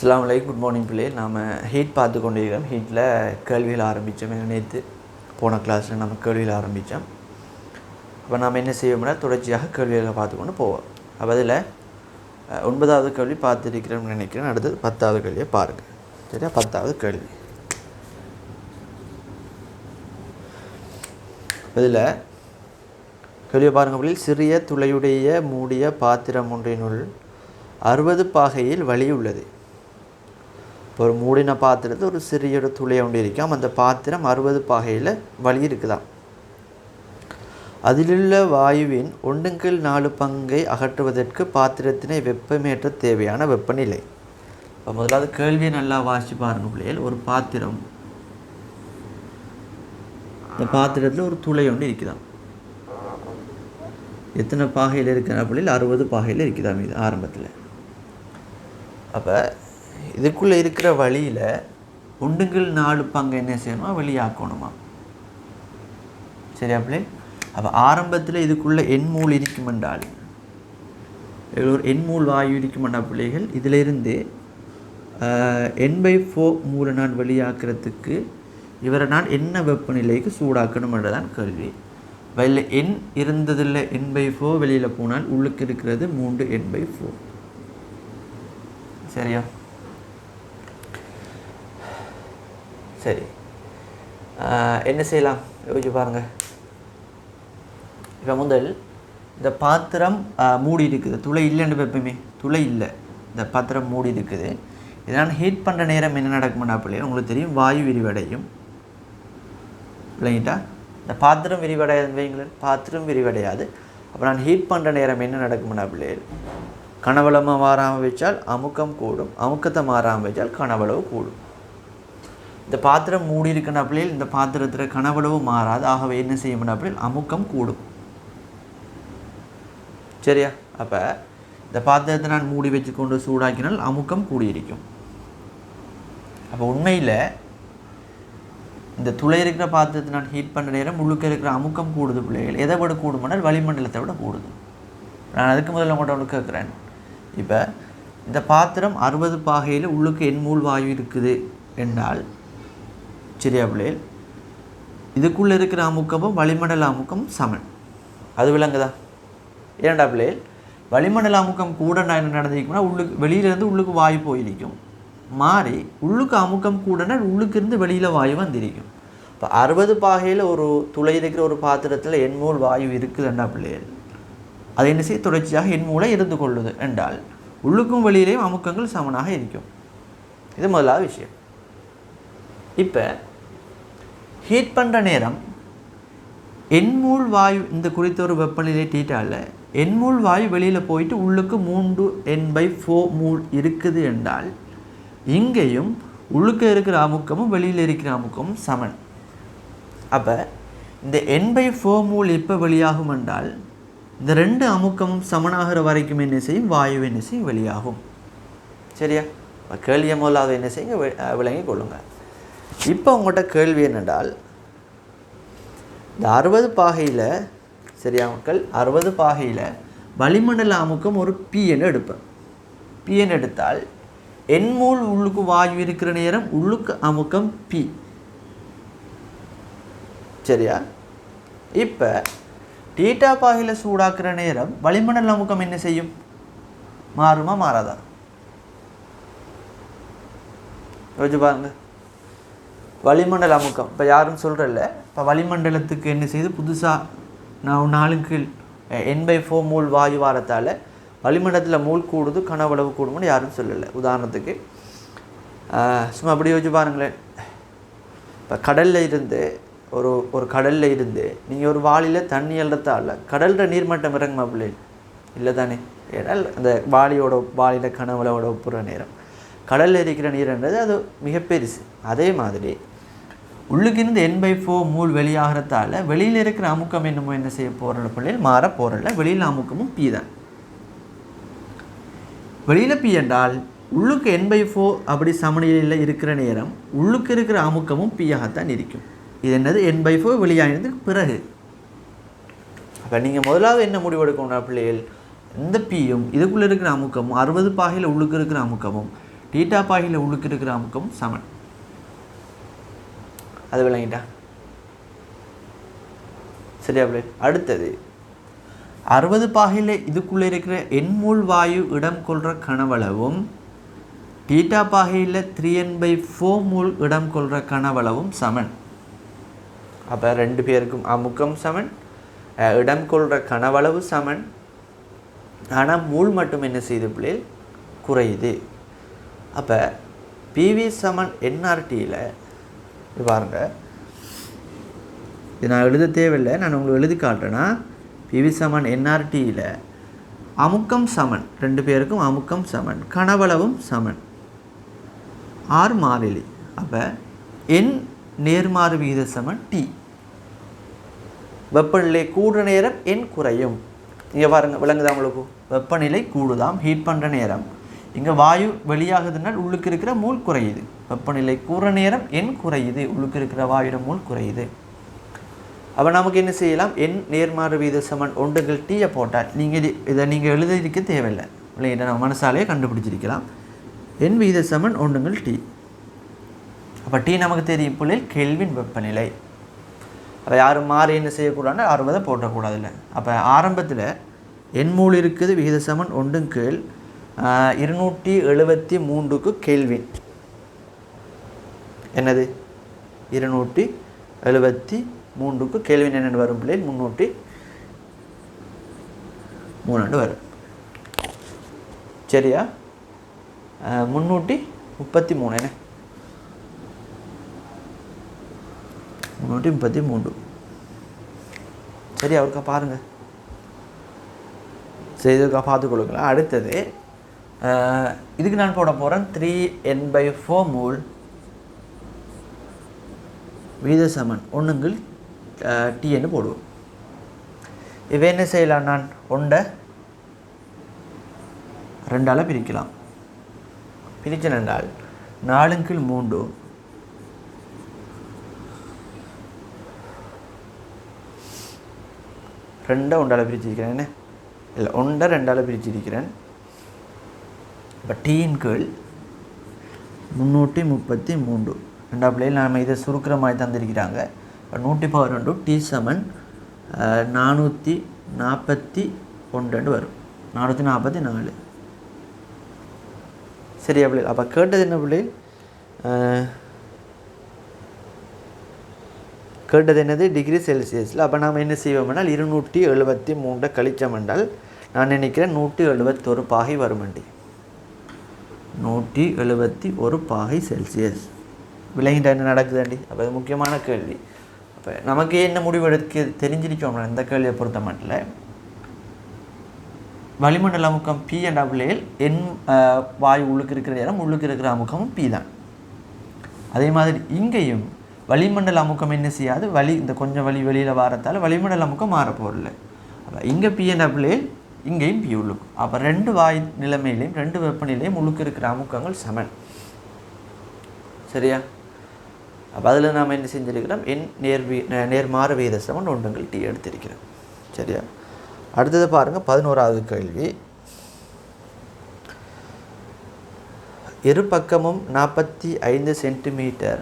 அஸ்ஸலாமு அலைக்கும். Good morning பிள்ளை. நாம் ஹீட் பார்த்து கொண்டிருக்கிறோம். ஹீட்டில் கேள்வியில் ஆரம்பித்தோம். நேற்று போன கிளாஸில் நம்ம கேள்வியில் ஆரம்பித்தோம். அப்போ நாம் என்ன செய்வோம்னா தொடர்ச்சியாக கேள்விகளை பார்த்து கொண்டு போவோம். அப்போ அதில் 9வது கேள்வி பார்த்துருக்கிறோம்னு நினைக்கிறேன். அடுத்தது 10வது கேள்வியை பாருங்கள். சரியா? 10வது கேள்வி. இதில் கேள்வியை பாருங்கள் பிள்ளை. சிறிய துளையுடைய மூடிய பாத்திரம் ஒன்றினுள் 60 பாகையில் வழி உள்ளது. இப்போ ஒரு மூடின பாத்திரத்தில் ஒரு சிறிய துளை ஒன்று இருக்காம். அந்த பாத்திரம் 60 பாகையில் வழி இருக்குதாம். அதிலுள்ள வாயுவின் 1/4 பங்கை அகற்றுவதற்கு பாத்திரத்தினை வெப்பமேற்ற தேவையான வெப்பநிலை. இப்போ முதலாவது கேள்வியை நல்லா வாசித்து பாருங்க பிள்ளைகள். ஒரு பாத்திரம், இந்த பாத்திரத்தில் ஒரு துளை ஒன்று இருக்குதாம். எத்தனை பாகையில் இருக்கிற பிள்ளைகள்? 60 பாகையில் இருக்குதாம் இது ஆரம்பத்தில். அப்போ இதுக்குள்ளே இருக்கிற வழியில் 1/4 பங்கு என்ன செய்யணுமா? வெளியாக்கணுமா? சரியா பிள்ளை? அப்போ ஆரம்பத்தில் இதுக்குள்ளே எண்மூல் இருக்குமென்றால், ஒரு எண்மூல் வாயு இருக்குமெண்டா பிள்ளைகள், இதிலிருந்து N/4 மூலை நான் வெளியாக்குறதுக்கு இவரை நான் என்ன வெப்பநிலைக்கு சூடாக்கணும்ன்றதான் கேள்வி. வெளியில் எண் இருந்ததில் N/4 வெளியில் போனால் உள்ளுக்கு இருக்கிறது 3 N/4. சரியா? சரி, என்ன செய்யலாம் யோசிச்சு பாருங்கள். இப்போ முதல் இந்த பாத்திரம் மூடி இருக்குது, துளை இல்லைன்னு வைப்போமே, துளை இல்லை, இந்த பாத்திரம் மூடி இருக்குது. இதை நான் ஹீட் பண்ணுற நேரம் என்ன நடக்கும்னா பிள்ளைங்க உங்களுக்கு தெரியும், வாயு விரிவடையும். இல்லைங்கிட்டா இந்த பாத்திரம் விரிவடையாது வைங்களேன், பாத்திரம் விரிவடையாது. அப்போ நான் ஹீட் பண்ணுற நேரம் என்ன நடக்கும்னா பிள்ளைகள், கனவளமாக மாறாமல் வச்சால் அமுக்கம் கூடும், அமுக்கத்தை மாறாமல் வச்சால் கனவளவு கூடும். இந்த பாத்திரம் மூடி இருக்குன்னா பிள்ளைகள் இந்த பாத்திரத்தில் கனவளவு மாறாது. ஆகவே என்ன செய்யணும்னா பிள்ளைகள் அமுக்கம் கூடும். சரியா? அப்போ இந்த பாத்திரத்தை நான் மூடி வச்சு கொண்டு சூடாக்கினால் அமுக்கம் கூடியிருக்கும். அப்போ உண்மையில் இந்த துளை இருக்கிற பாத்திரத்தை நான் ஹீட் பண்ணுற நேரம் உள்ளுக்கு இருக்கிற அமுக்கம் கூடுது பிள்ளைகள். எதை விட கூடுமானால் வளிமண்டலத்தை விட கூடுது. நான் அதுக்கு முதல்ல மட்டும் ஒன்று கேட்குறேன். இப்போ இந்த பாத்திரம் 60 பாகையில் உள்ளுக்கு எண்மூல் வாயு இருக்குது என்றால், சரியா பிள்ளைகள், இதுக்குள்ளே இருக்கிற அமுக்கமும் வளிமண்டல அமுக்கம் சமன். அது விளங்குதா? ஏன்டா பிள்ளைகள், வளிமண்டல அமுக்கம் கூட என்ன நடந்திருக்கும்னா உள்ளுக்கு வெளியிலேருந்து உள்ளுக்கு வாயு போயிருக்கும், மாறி உள்ளுக்கு அமுக்கம் கூடனா உள்ளுக்கு இருந்து வெளியில் வாயு வந்திருக்கும். இப்போ 60 பாகையில் ஒரு துளை இருக்கிற ஒரு பாத்திரத்தில் எண்மூல் வாயு இருக்குதுண்டா பிள்ளைகள், அது என்ன செய்ய தொடர்ச்சியாக எண்மூலை இருந்து கொள்ளுது என்றால் உள்ளுக்கும் வெளியிலேயும் அமுக்கங்கள் சமனாக இருக்கும். இது முதலாவது விஷயம். இப்போ ஹீட் பண்ணுற நேரம் எண்மூல் வாயு இந்த குறித்த ஒரு வெப்பநிலை டீட்டாவில் எண்மூல் வாயு வெளியில் போயிட்டு உள்ளுக்கு 3 N/4 மூல் இருக்குது என்றால் இங்கேயும் உள்ளுக்கு இருக்கிற அமுக்கமும் வெளியில் இருக்கிற அமுக்கமும் சமன். அப்போ இந்த N/4 மூல் எப்போ வெளியாகும் என்றால் இந்த 2 அமுக்கமும் சமனாகிற வரைக்கும் என்ன செய்யும்? வாயு என்ன செய்யும்? வெளியாகும். சரியா? கேள்வியை முதலாவது என்ன செய்யுங்க விளங்கி கொள்ளுங்கள். இப்போ உங்கள்கிட்ட கேள்வி என்னென்றால், இந்த 60 பாகையில், சரியா மக்கள், 60 பாகையில் வளிமண்டல அமுக்கம் ஒரு PN எடுப்பேன். PN எடுத்தால் எண்மூல் உள்ளுக்கு வாயு இருக்கிற நேரம் உள்ளுக்கு அமுக்கம் P. சரியா? இப்போ டீட்டா பாகையில் சூடாக்குற நேரம் வளிமண்டல அமுக்கம் என்ன செய்யும்? மாறுமா மாறாதா? யோசிச்சு பாருங்க. வளிமண்டல அமுக்கம் இப்போ யாரும் சொல்கிறல்ல, இப்போ வளிமண்டலத்துக்கு என்ன செய்யுது? புதுசாக நான் 4 கீழ் N/4 மூல் வாயு வாரத்தால் வளிமண்டலத்தில் மூல் கூடுது, கனவளவு கூடும்னு யாரும் சொல்லலை. உதாரணத்துக்கு சும்மா அப்படி யோசிச்சு பாருங்களேன். இப்போ கடலில் இருந்து ஒரு கடலில் இருந்து நீங்கள் ஒரு வாளியில் தண்ணி எழுறத்தால் கடல்ற நீர்மட்டம் இறங்குமா பிள்ளை? இல்லை தானே? ஏன்னால் அந்த வாளியில் கனவளவோட ஒப்புற நேரம் கடலில் இருக்கிற நீர்ன்றது அது மிக பெருசு. அதே மாதிரி உள்ளுக்கிருந்து N/4 மூல் வெளியாகிறதால வெளியில் இருக்கிற அமுக்கம் என்னமோ என்ன செய்ய போகிறல பிள்ளைகள்? மாற போகிறல. வெளியில் அமுக்கமும் P தான். வெளியில் P என்றால் உள்ளுக்கு N/4 அப்படி சமநிலையில் இருக்கிற நேரம் உள்ளுக்கு இருக்கிற அமுக்கமும் P-ஆகத்தான் இருக்கும். இது என்னது? N/4 வெளியாகினதுக்கு பிறகு. அப்போ நீங்கள் முதலாவது என்ன முடிவெடுக்கணும்னா பிள்ளைகள், இந்த P-யும் இதுக்குள்ளே இருக்கிற அமுக்கமும் 60 பாகையில் உள்ளுக்கு இருக்கிற அமுக்கமும் தீட்டா பாகையில் உள்ளுக்கு இருக்கிற அமுக்கம் சமன். அது விளங்கிட்டா? சரியா பிள்ளை? அடுத்தது 60 பாகையில் இதுக்குள்ளே இருக்கிற எண்மூல் வாயு இடம் கொள்கிற கனவளவும் தீட்டா பாகையில் 3n/4 மூல் இடம் கொள்கிற கனவளவும் சமன். அப்போ 2 பேருக்கும் அமுக்கம் சமன், இடம் கொள்கிற கனவளவு சமன். ஆனால் மூல் மட்டும் என்ன செய்து பிள்ளைகள் குறையுது. அப்போ பிவி சமன் என்ஆர்டியில் பாருங்க, இது நான் எழுத தேவையில்லை, நான் உங்களுக்கு எழுதி காட்டுறேன்னா பிவி சமன் என்ஆர்டியில் அமுக்கம் சமன், 2 பேருக்கும் அமுக்கம் சமன், கனவளவும் சமன், ஆர் மாறிலி. அப்போ என் நேர்மாறு விகித சமன் டி. வெப்பநிலை கூடுற நேரம் என் குறையும். இங்கே பாருங்கள், விளங்குதா உங்களுக்கு? வெப்பநிலை கூடுதாம், ஹீட் பண்ணுற நேரம். இங்கே வாயு வெளியாகுதுனால் உள்ளுக்கு இருக்கிற மூல் குறையுது. வெப்பநிலை கூடுற நேரம் என் குறையுது, உள்ளுக்கு இருக்கிற வாயுட மூல் குறையுது. அப்போ நமக்கு என்ன செய்யலாம்? என் நேர்மாறு வீத சமன் ஒன்றுகள் டீயை போட்டால், நீங்கள் இதை நீங்கள் எழுதியிருக்க தேவையில்லை, இல்லையா? நம்ம மனசாலேயே கண்டுபிடிச்சிருக்கலாம். என் வீத சமன் ஒன்றுங்கள் டி. அப்போ டி நமக்கு தெரியும் பிள்ளைகள் கெல்வின் வெப்பநிலை. அப்போ யாரும் மாறி என்ன செய்யக்கூடாதுன்னா 60 போட்டக்கூடாது இல்லை. அப்போ ஆரம்பத்தில் என் மூல் இருக்குது, விகித சமன் 1 273க்கு கெல்வின். என்னது? 273க்கு கெல்வின் என்னென்னு வரும் பிள்ளைகள்? 303 வரும். சரியா? 333 என்ன? 333. சரி, அவருக்கா பாருங்கள். சரி, இதுக்கா பார்த்து கொடுக்கலாம். அடுத்தது இதுக்கு நான் போட போகிறேன் 3n/4 மூல் வீத சமன் 1 டின்னு போடுவோம். இவை என்ன செய்யலாம்? நான் 1 2ஆல் பிரிக்கலாம். பிரிச்சல் என்றால் 4/3 2 1ஆல் பிரிச்சிருக்கிறேன். என்ன இல்லை, 1 2ஆல் பிரிச்சிருக்கிறேன். இப்போ டீன் கீழ் 333 ரெண்டாம் பிள்ளைகள் நாம் இதை சுருக்கிற மாதிரி தந்திருக்கிறாங்க. இப்போ 100/2 டி சமன் 441 வரும். 444. சரியா பிள்ளைகள்? அப்போ கேட்டது என்ன பிள்ளைகள்? கேட்டது என்னது? டிகிரி செல்சியஸில். அப்போ நாம் என்ன செய்வோம்னால் 273 கழிச்சோம் என்றால் நான் நினைக்கிறேன் 171 பாகை வருமண்டி. 171 பாகை செல்சியஸ். விலங்கிட்ட என்ன நடக்குதுண்டி? அப்போ அது முக்கியமான கேள்வி. அப்போ நமக்கு என்ன முடிவெடுக்க தெரிஞ்சிருக்கோம்னா இந்த கேள்வியை பொறுத்த மட்டும் வளிமண்டல அமுக்கம் பி என்ற பிள்ளைகள் என் வாயு உள்ளுக்கு இருக்கிற நேரம் உள்ளுக்கு இருக்கிற அமுக்கமும் பி தான். அதே மாதிரி இங்கேயும் வளிமண்டல அமுக்கம் என்ன செய்யாது? இந்த கொஞ்சம் வெளியில் வாரத்தால் வளிமண்டல அமுக்கம் மாறப்போதில்லை. அப்போ இங்கே பி என்ற பிள்ளைகள் இங்கேயும் பி உள்ளுக்கு. அப்போ 2 வாயு நிலைமையிலையும் 2 வெப்பநிலையும் உள்ளுக்கு இருக்கிற அமுக்கங்கள் சமன். சரியா? அப்போ அதில் நாம் என்ன செஞ்சிருக்கிறோம்? என் நேர்மாறு வீத சமன் 1 டி எடுத்திருக்கிறோம். சரியா? அடுத்தது பாருங்கள், 11வது கேள்வி. இரு பக்கமும் 45 சென்டிமீட்டர்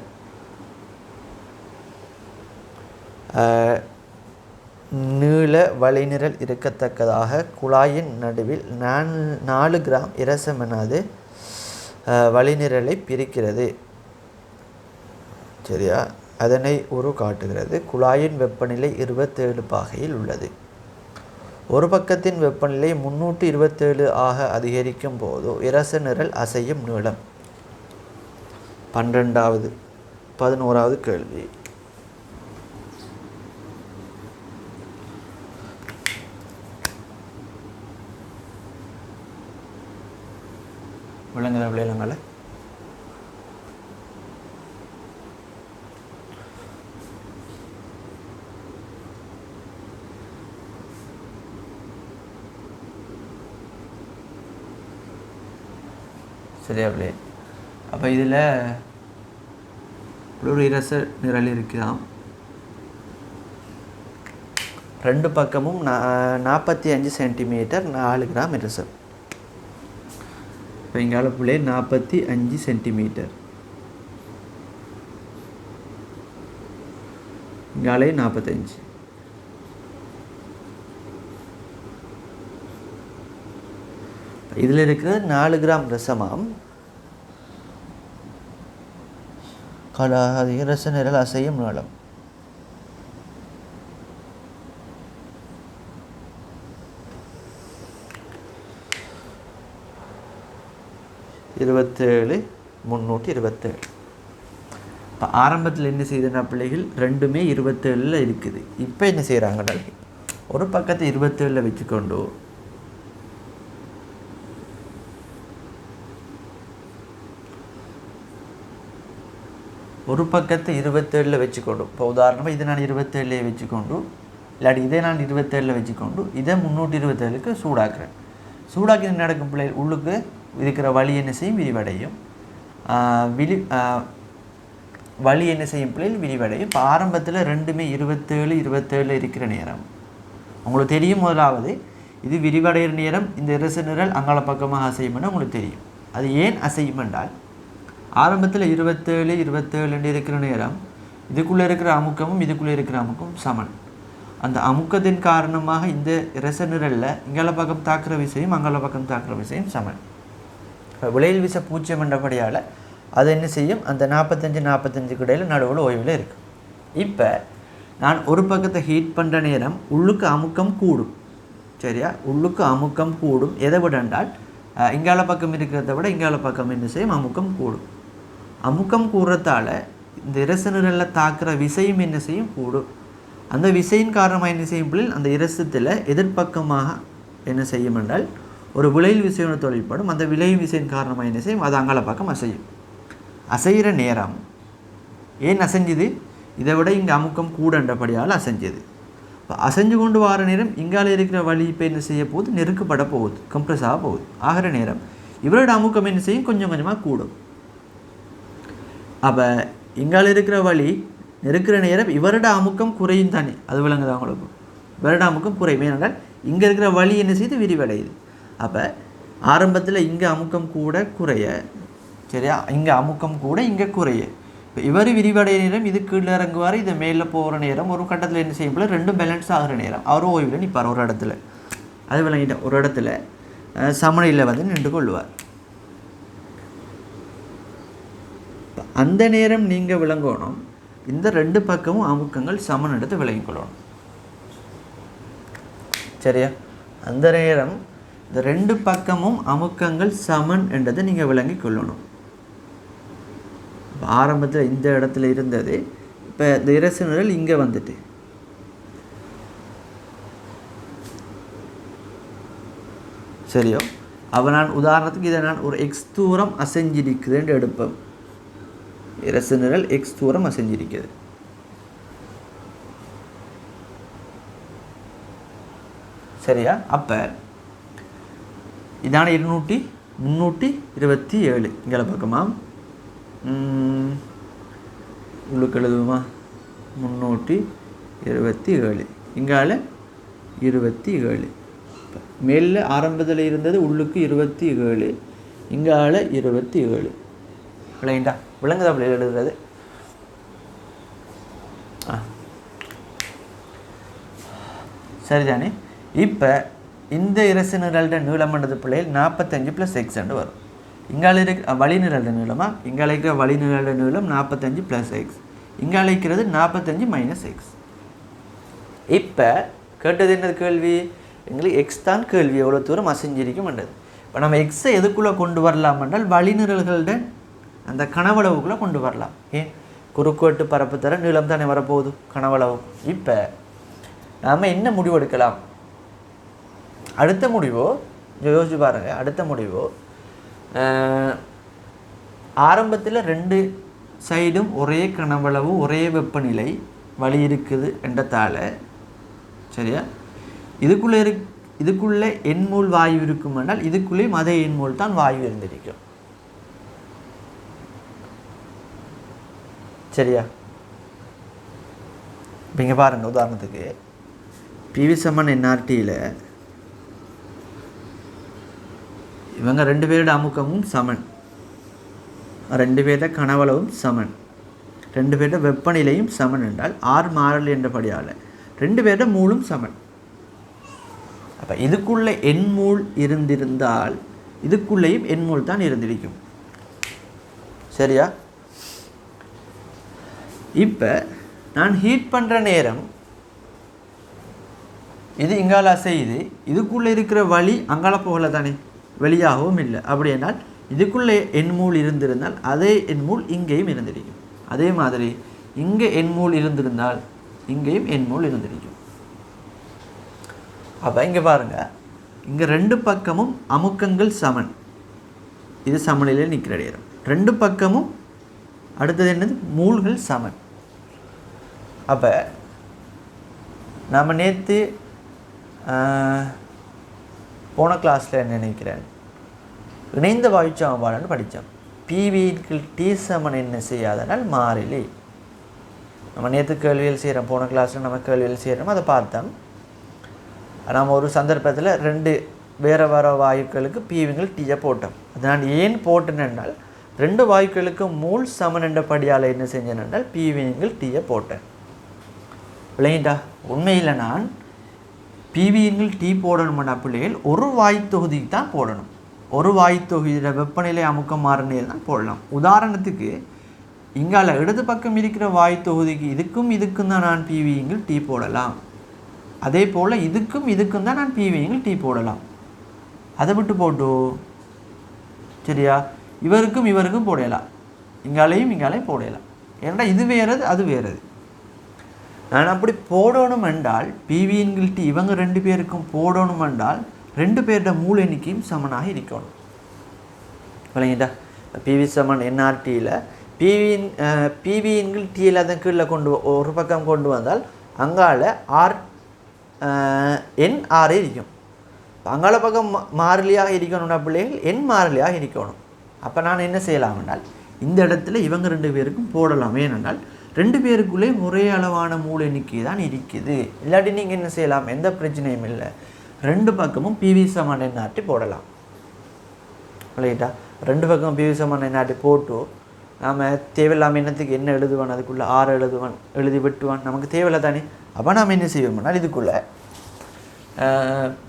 நீள வழிநிரல் இருக்கத்தக்கதாக குழாயின் நடுவில் 4 கிராம் இரசமெனாது வழிநிரலை பிரிக்கிறது. சரியா? அதனை உரு காட்டுகிறது. குழாயின் வெப்பநிலை 27 பாகையில் உள்ளது. ஒரு பக்கத்தின் வெப்பநிலை 327 ஆக அதிகரிக்கும் போது இரச நிரல் அசையும் நீளம். 11வது கேள்வி. விளங்குதா விளையாடங்கள? சரியா பிள்ளை? அப்போ இதில் ஒரு இரச நிரல் இருக்கலாம். 2 பக்கமும் 45 சென்டிமீட்டர் 4 கிராம் இரசம். இப்போ இங்கால பிள்ளை 45 சென்டிமீட்டர், இங்காலே 45. இதில் இருக்கிற 4 கிராம் ரசமாம் அதிக ரச நிரல் அசையும் நீளம். இருபத்தேழு 327. இப்போ ஆரம்பத்தில் என்ன செய்தனா பிள்ளைகள் ரெண்டுமே 27 இருக்குது. இப்போ என்ன செய்கிறாங்கன்னா ஒரு பக்கத்தை 27 வச்சுக்கொண்டு ஒரு பக்கத்தை 27 வச்சுக்கொண்டு, இப்போ உதாரணமாக இதை நான் 27 வச்சுக்கொண்டு இல்லாட்டி இதை நான் 27 வச்சுக்கொண்டு இதை 327க்கு சூடாக்குறேன். சூடாக்கி நடக்கும் பிள்ளை உள்ளுக்கு இருக்கிற வலி என்ன செய்யும்? விரிவடையும். வலி என்ன செய்யும் பிள்ளைகள்? விரிவடையும். இப்போ ஆரம்பத்தில் ரெண்டுமே 27 இருக்கிற நேரம் உங்களுக்கு தெரியும். முதலாவது இது விரிவடைகிற நேரம் இந்த இரச நிரல் அங்காள பக்கமாக அசையும்னு உங்களுக்கு தெரியும். அது ஏன் அசையும் என்றால் ஆரம்பத்தில் 27 இருக்கிற நேரம் இதுக்குள்ளே இருக்கிற அமுக்கமும் இதுக்குள்ளே இருக்கிற அமுக்கமும் சமன். அந்த அமுக்கத்தின் காரணமாக இந்த இரச நிரலில் இங்கால பக்கம் தாக்குற விசையும் அங்காள பக்கம் தாக்குற விசையும் சமன். இப்போ விளையில் விசை 0 என்றபடியால் அது என்ன செய்யும்? அந்த 45 இடையில் நடுவில் ஓய்வில் இருக்கும். இப்போ நான் ஒரு பக்கத்தை ஹீட் பண்ணுற நேரம் உள்ளுக்கு அமுக்கம் கூடும். சரியா? உள்ளுக்கு அமுக்கம் கூடும். எதை விட என்றால் இங்கால பக்கம் இருக்கிறத விட இங்கால பக்கம் என்ன செய்யும்? அமுக்கம் கூடும். அமுக்கம் கூடுறதால இந்த இரச நிரலில் தாக்குற விசையும் என்ன செய்யும்? கூடும். அந்த விசையின் காரணமாக என்ன செய்யும் பிள்ளைகள்? அந்த இரசத்தில் எதிர்ப்பக்கமாக என்ன செய்யும் என்றால் ஒரு விளையில் விசையோட தொழில்படும். அந்த விளையும் விசையின் காரணமாக என்ன செய்யும்? அது அங்கால பக்கம் அசையும். அசைகிற நேரம் ஏன் அசைஞ்சுது? இதை விட இங்கே அமுக்கம் கூடன்றபடியால் அசைஞ்சது. இப்போ அசைஞ்சு கொண்டு வர நேரம் இங்கால இருக்கிற வலி இப்போ என்ன செய்ய போகுது? நெருக்கப்பட போகுது, கம்ப்ரெஸ் ஆக போகுது. ஆகிற நேரம் இவரோட அமுக்கம் என்ன செய்யும்? கொஞ்சம் கொஞ்சமாக கூடும். அப்போ இங்கால இருக்கிற வலி நெருக்கிற நேரம் இவரோட அமுக்கம் குறையும் தானே, அது விளங்குது அவங்களுக்கு. இவரோட அமுக்கம் குறையும். ஏனென்றால் இங்கே இருக்கிற வலி என்ன செய்யுது? விரிவடையுது. அப்போ ஆரம்பத்தில் இங்கே அமுக்கம் கூட குறைய, சரியா? இங்கே அமுக்கம் கூட இங்கே குறைய. இப்போ இவர் விரிவடைய நேரம் இது கீழே இறங்குவார், இதை மேலே போகிற நேரம் ஒரு கட்டத்தில் என்ன செய்யும் போல ரெண்டும் பேலன்ஸ் ஆகிற நேரம் அவர் ஓய்வில் நிற்பார் ஒரு இடத்துல. அது விளங்கிட்ட ஒரு இடத்துல சமநிலையில் வந்து நின்று கொள்வார். அந்த நேரம் நீங்கள் விளங்கணும் இந்த ரெண்டு பக்கமும் அமுக்கங்கள் சமன் எடுத்து விளங்கிக் கொள்ளணும். சரியா? அந்த நேரம் இந்த ரெண்டு பக்கமும் அமுக்கங்கள் சமன் என்றதை நீங்கள் விளங்கி கொள்ளணும். ஆரம்பத்தில் இந்த இடத்துல இருந்தது, இப்போ இந்த இரச நிரல் இங்கே வந்துட்டு சரியோ? அப்போ நான் உதாரணத்துக்கு இதை நான் ஒரு எக்ஸ் தூரம் அசைஞ்சிருக்குதுன்னு எடுப்பேன். இரச நிரல் எக்ஸ் தூரம் அசைஞ்சிருக்குது. சரியா? அப்போ இதான 327 இங்கே பக்கமா உள்ளுக்கு எழுதுவோமா? 327 இங்கால 27. மேலே ஆரம்பத்தில் இருந்தது உள்ளுக்கு 27, இங்கால 27. விளங்கிட்டா? விளங்குதா அப்படி எழுதுறது? சரிதானே? இப்போ இந்த இரச நிரல்ட நீளம்ன்றது பிள்ளைகள் 45 + x வரும். இங்கால இருக்கிற வழி நிரல்ட நீளமா? இங்கால இருக்கிற வழி நிரல்ட நீளம் 45 + x, இங்கால இருக்கிறது 45 - x. இப்போ கேட்டது என்னது கேள்வி? எங்களுக்கு எக்ஸ் தான் கேள்வி, எவ்வளோ தூரம் அசைஞ்சிருக்கும்ன்றது. இப்போ நம்ம எக்ஸை எதுக்குள்ளே கொண்டு வரலாம் என்றால் வழி நிரல்களோட அந்த கனவளவுக்குள்ளே கொண்டு வரலாம். ஏன்? குறுக்குவெட்டு பரப்பு தர நீளம் தானே வரப்போகுது கனவளவு. இப்போ நாம் என்ன முடிவு எடுக்கலாம்? அடுத்த முடிவோ யோசிச்சு பாருங்கள். அடுத்த முடிவோ ஆரம்பத்தில் ரெண்டு சைடும் ஒரே கனவளவு ஒரே வெப்பநிலை வழி இருக்குது என்றதால, சரியா, இதுக்குள்ளே எண்மூல் வாயு இருக்கும் என்றால் இதுக்குள்ளேயும் அதே எண்மூல் தான் வாயு இருந்திருக்கும். சரியா? இப்போ இங்கே பாருங்கள், உதாரணத்துக்கு PV = nRTயில் இவங்க ரெண்டு பேரோட அமுக்கமும் சமன், ரெண்டு பேரோட கனவளவும் சமன், ரெண்டு பேரோட வெப்பநிலையும் சமன் என்றால் ஆர் மாறல் என்றபடியால் ரெண்டு பேரோட மூலும் சமன். அப்போ இதுக்குள்ளே எண்மூல் இருந்திருந்தால் இதுக்குள்ளேயும் எண்மூல் தான் இருந்திருக்கும். சரியா? இப்போ நான் ஹீட் பண்ணுற நேரம் இது இங்கால செய்து இதுக்குள்ளே இருக்கிற வழி அங்கால போகல தானே, வெளியாகவும் இல்லை. அப்படி என்றால் இதுக்குள்ளே எண்மூல் இருந்திருந்தால் அதே எண்மூல் இங்கேயும் இருந்திருக்கும். அதே மாதிரி இங்கே எண்மூல் இருந்திருந்தால் இங்கேயும் எண்மூல் இருந்திருக்கும். அப்போ இங்கே பாருங்கள், இங்கே ரெண்டு பக்கமும் அமுக்கங்கள் சமன், இது சமநிலையில் நிற்கிற நேரம். ரெண்டு பக்கமும் அடுத்தது என்னது, மூல்கள் சமன். அப்போ நாம் நேற்று போன கிளாஸில் என்ன நினைக்கிறேன், இணைந்த வாயுச்சமன்பாடுன்னு படித்தோம். பிவியின் டி சமன் என்ன செய்யாதனால் மாறிலி. நம்ம நேற்று கேள்வியில் செய்கிறோம், போன கிளாஸில் நம்ம கேள்வியில் செய்கிறோம், அதை பார்த்தோம். நாம் ஒரு சந்தர்ப்பத்தில் ரெண்டு வேறு வேறு வாயுக்களுக்கு பிவிங்கள் டீயை போட்டோம். அது நான் ஏன் போட்டேன் என்றால் ரெண்டு வாயுக்களுக்கு மூல் சமன் என்றபடியால் என்ன செஞ்சேன் என்றால் பிவிங்கள் டீயை போட்டேன். விளையிட்டா? உண்மையில் நான் பிவிங்கள் டீ போடணும்னா பிள்ளைகள் ஒரு வாயு தொகுதிக்கு தான் போடணும். ஒரு வாயு தொகுதியோட வெப்பநிலை அமுக்கம் மாறினே தான் போடலாம். உதாரணத்துக்கு இங்கால இடது பக்கம் இருக்கிற வாயு தொகுதிக்கு இதுக்கும் தான் நான் பிவிங்கள் டீ போடலாம். அதே போல் இதுக்கும் தான் நான் பிவிங்கள் டீ போடலாம். அதை விட்டு போட்டு சரியா, இவருக்கும் போடலாம், இங்காலையும் போடலாம். ஏன்னா இது வேறது அது வேறது. நான் அப்படி போடணும் என்றால் பிவியின் டி இவங்க ரெண்டு பேருக்கும் போடணும் என்றால் ரெண்டு பேரோட மூல எண்ணிக்கையும் சமனாக இருக்கணும். விளங்கிட்டா? பிவி சமன் என்ஆர்டியில் பிவியின் டீயில் அதை கீழே ஒரு பக்கம் கொண்டு வந்தால் அங்கால ஆர் என் இருக்கும். அங்கால பக்கம் மாறிலியாக இருக்கணும்னா பிள்ளைகள் என் மாறிலியாக இருக்கணும். அப்போ நான் என்ன செய்யலாம் என்றால் இந்த இடத்துல இவங்க ரெண்டு பேருக்கும் போடலாம். ஏனென்றால் ரெண்டு பேருக்குள்ளே ஒரே அளவான மூல எண்ணிக்கை தான் இருக்குது. இல்லாட்டி நீங்கள் என்ன செய்யலாம், எந்த பிரச்சனையும் இல்லை, ரெண்டு பக்கமும் பிவி சமன் என்ஆர்டி போடலாம். இல்லைட்டா? ரெண்டு பக்கம் பிவி சமன் என்ஆர்டி போட்டு நாம் தேவையில்லாமல் என்னத்துக்கு என்ன எழுதுவான், அதுக்குள்ளே ஆறு எழுதி விட்டுவான், நமக்கு தேவையில்லை தானே. அப்போ நாம் என்ன செய்வோம்னால் இதுக்குள்ளே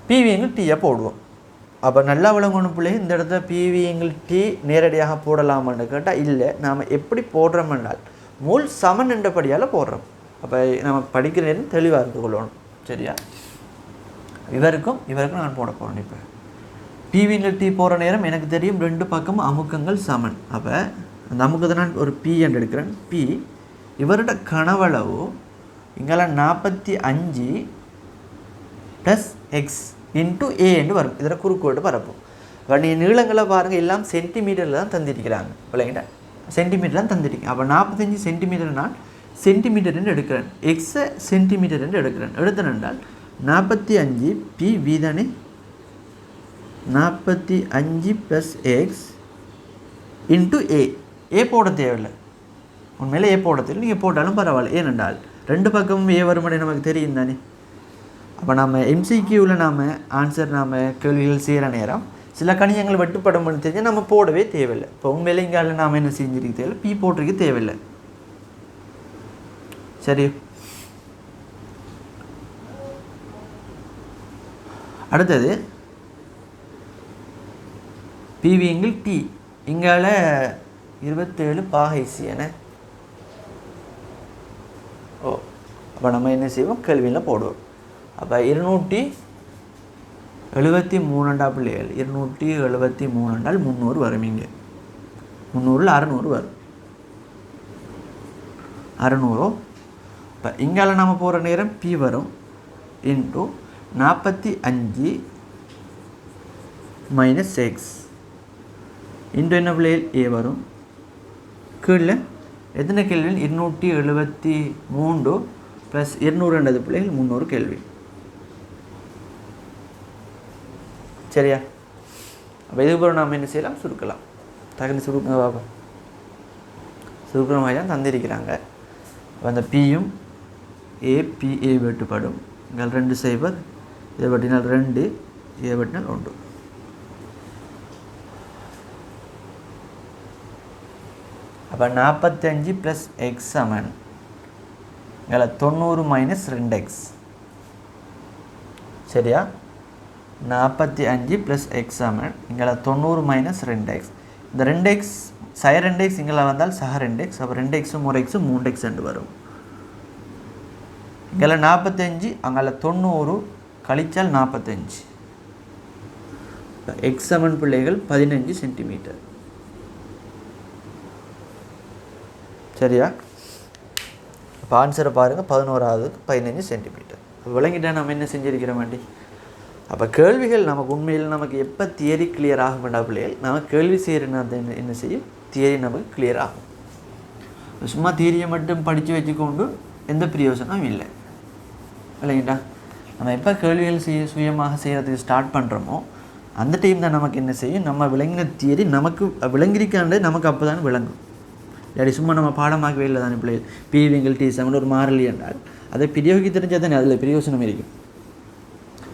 பிவிங்கள் டீயை போடுவோம். அப்போ நல்லா விளங்கணும் பிள்ளை, இந்த இடத்துல பிவிங்கள் டீ நேரடியாக போடலாமான்னு கேட்டால் இல்லை. நாம் எப்படி போடுறோம்னால் மூல் சமன் என்றபடியால் போடுறோம். அப்போ நம்ம படிக்கிற நேரம் தெளிவாக இருந்து கொள்ளணும். சரியா? இவருக்கும் நான் போட போகிறேன். இப்போ பிவியில் டீ போகிற நேரம் எனக்கு தெரியும் ரெண்டு பக்கமும் அமுக்கங்கள் சமன். அப்போ அந்த அமுக்கத்தை நான் ஒரு பி என்று எடுக்கிறேன். பி இவரோட கனவளவு இங்கெல்லாம் 45 + x × a என்று வரும். இதில் குறுக்கோட்டு பரப்பும். அப்போ நீளங்களை பாருங்கள், எல்லாம் சென்டிமீட்டரில் தான் தந்திருக்கிறாங்க. விளங்கிட்டா? சென்டிமீட்டர் தான் தந்திருக்கேன். அப்போ 45 சென்டிமீட்டர் நான் சென்டிமீட்டர் என்று எடுக்கிறேன், எக்ஸை சென்டிமீட்டர் என்று எடுக்கிறேன். எடுத்தேன் என்றால் 45 பி வி தானே, 45 + x × a. ஏ போட தேவையில்லை, உண்மையிலே ஏ போட தேவையில்லை, நீங்கள் போட்டாலும் பரவாயில்ல. ஏனென்றால் ரெண்டு பக்கமும் ஏ வருமானே நமக்கு தெரியும் தானே. அப்போ நம்ம எம்சிக்யூவில் நாம் ஆன்சர் நாம் கேள்விகள் செய்கிற நேரம் சில கணியங்கள் வெட்டுப்படணும்னு தெரிஞ்சால் நம்ம போடவே தேவையில்லை. இப்போ உண்மையிலே இங்கே நாம் என்ன செஞ்சிருக்க தேவையில்லை, பி போட்டிருக்க தேவையில்லை. சரி, அடுத்தது பிவிங்கள் டி இங்கால 27 பாகைசி என. ஓ, அப்போ நம்ம என்ன செய்வோம், கேள்வியில் போடுவோம். அப்போ 273 பிள்ளைகள் 273 என்றால் 300 வரும். இங்கே 300ல் 600 வரும். 600. இப்போ இங்கால நம்ம போகிற நேரம் பி வரும் × 45 - x × என்ன பிள்ளைகள் ஏ வரும். கீழே எத்தனை கேள்வி, 273 + 200 பிள்ளைகள் 300 கேள்வி. சரியா? அப்போ இதுபோல் நாம் என்ன செய்யலாம், சுருக்கலாம். தகுந்த சுருக்க பார்ப்போம். சுருக்கிற மாதிரி தான் தந்திருக்கிறாங்க. அந்த பியும் ஏ பி ஏ வெட்டுப்படும். இங்கே 2 0, இதை வெட்டினால் 2, ஏ வெட்டினால் 1. அப்போ 45 + x சமன் இங்கே 90 - 2x. சரியா? 45 + x சமன் இங்கே 90 - 2x. இந்த 2x சய 2x இங்கே வந்தால் சக 2x. அப்போ 2x ஒரு x 3x என்று வரும். இங்கே 45 அங்கே 90 கழிச்சால் 45. x சமன் பிள்ளைகள் 15 சென்டிமீட்டர். சரியா? இப்போ ஆன்சரை பாருங்கள். 11வது 15 சென்டிமீட்டர். விளங்கிட்டா நம்ம என்ன செஞ்சிருக்கிறோம் வேண்டி. அப்போ கேள்விகள் நமக்கு உண்மையில் நமக்கு எப்போ தியரி கிளியர் ஆகும் வேண்டாம் பிள்ளைகள். நம்ம கேள்வி செய்கிறனால என்ன செய்யும், தியரி நமக்கு கிளியர் ஆகும். சும்மா தியரியை மட்டும் படித்து வச்சுக்கொண்டு எந்த பிரயோஜனமும் இல்லை. இல்லைங்கட்டா? நம்ம எப்போ கேள்விகள் சுயமாக செய்கிறதுக்கு ஸ்டார்ட் பண்ணுறோமோ அந்த டைம் தான் நமக்கு என்ன செய்யும், நம்ம விளங்கின தியரி நமக்கு விளங்கிருக்காண்டே நமக்கு அப்போ தான் விளங்கும். இல்லாடி சும்மா நம்ம பாடமாகவே இல்லை தானே பிள்ளைகள். பிவிங்கள் டி சமன் ஒரு மாறலி என்றால் அதை பிரயோகி தெரிஞ்சால் தானே அதில் பிரயோஜனம் இருக்கும்.